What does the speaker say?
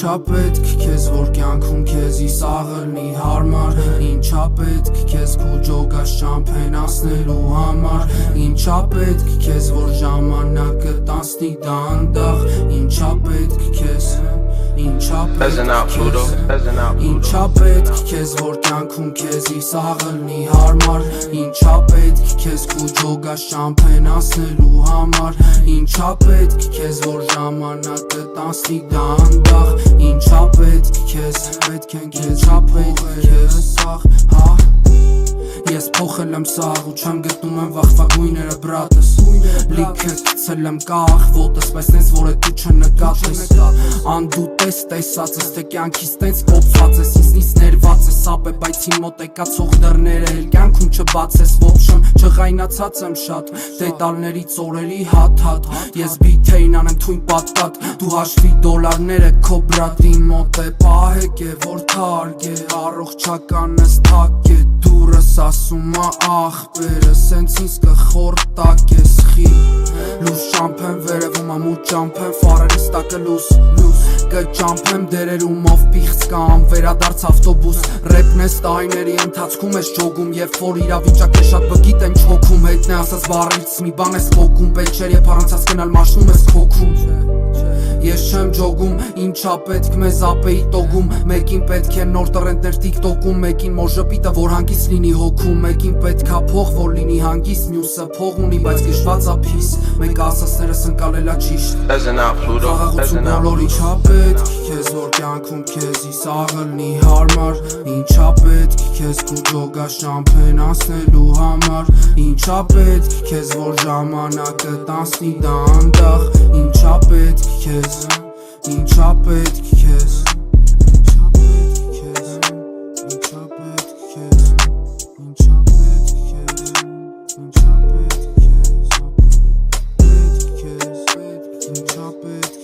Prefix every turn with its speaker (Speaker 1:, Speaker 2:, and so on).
Speaker 1: Ինչա պետք քեզ որ կյանքում քեզի սաղըլնի հարմար Ինչա պետք քեզ քու ջոգած չամփենացնելու համար Ինչա պետք քեզ որ ժամանակը տանցնի դանդաղ Ինչա պետք քեզ Ինչա պետք քեզ որ կյանքում քեզի սաղըլնի հարմար Ինչա պետք քեզ քու ջոգած չամփենացնելու համար Ինչա պետք քեզ որ ժամանակը տանցնի դանդաղ Ինչա պետք քեզ պետք են քեզ չափողեր սաղ հա Ես փոխել եմ սաղ ու չեմ գտնում եմ վախվագույները բրատս Լիքը գցել եմ կախ ոտս պես նենց որ է դու չնկատես Անդու տեսածս թե կյանքիս տենց կոպված ես Ինձնից ներված ես ապե բայց իմ մոտ եկացող դռները էլ կյանքում չբացես Ոբշմ չղայնացած եմ շատ դետալներից օրերի հատ Ես բիթեին անեմ թույն պատատ Դու հաշվի դոլարները քո բրատի մոտ է պահեք է որ թարգ է Առողջականս թակ է դուրս ասում ա աղբերը Սենց ինձ կխորտակ ես խի Լուս ճամփեմ վերևում ամուտ ճամփեմ Ֆարերս տակը լուս Կճամփեմ դերերում ով պիղծ կամ վերադարձ ավտոբուս Ռեպն ես տարիների ընթացքում ես ջոգում Երբ որ իրավիճակ է շատ բգիտ եմ չոքում Հետն է ասած բառից մի բան ես փոքում Պետքեր երբ առանցած գնալ մաշնում ես քոքում Ես չեմ ջոգում, ինչա պետք մեզ ապեի տոգում Մեկին պետք է նոր տրենդներ տիկտոքում Մեկին մոժպիտը որ հանգիստ լինի հոգում Մեկին պետք ա փող որ լինի հանգիստ Մյուսը փող ունի բայց գժված ա փիս Մեկ ասասներս ընկալելա ճիշտ Խաղաղություն բոլոր ինչա պետք Քեզ որ կյանքում քեզի սաղըլնի հարմար Ինչա պետք քեզ քու ջոգած չամփենացնելու համար Ինչա պետք քեզ որ ժամանակը տանցնի դանդաղ Ինչա պետք քեզ Ինչա պետք քեզ Ինչա պետք քեզ Ինչա պետք քեզ Ինչա պետք քեզ Ինչա պետք քեզ Ինչա պետք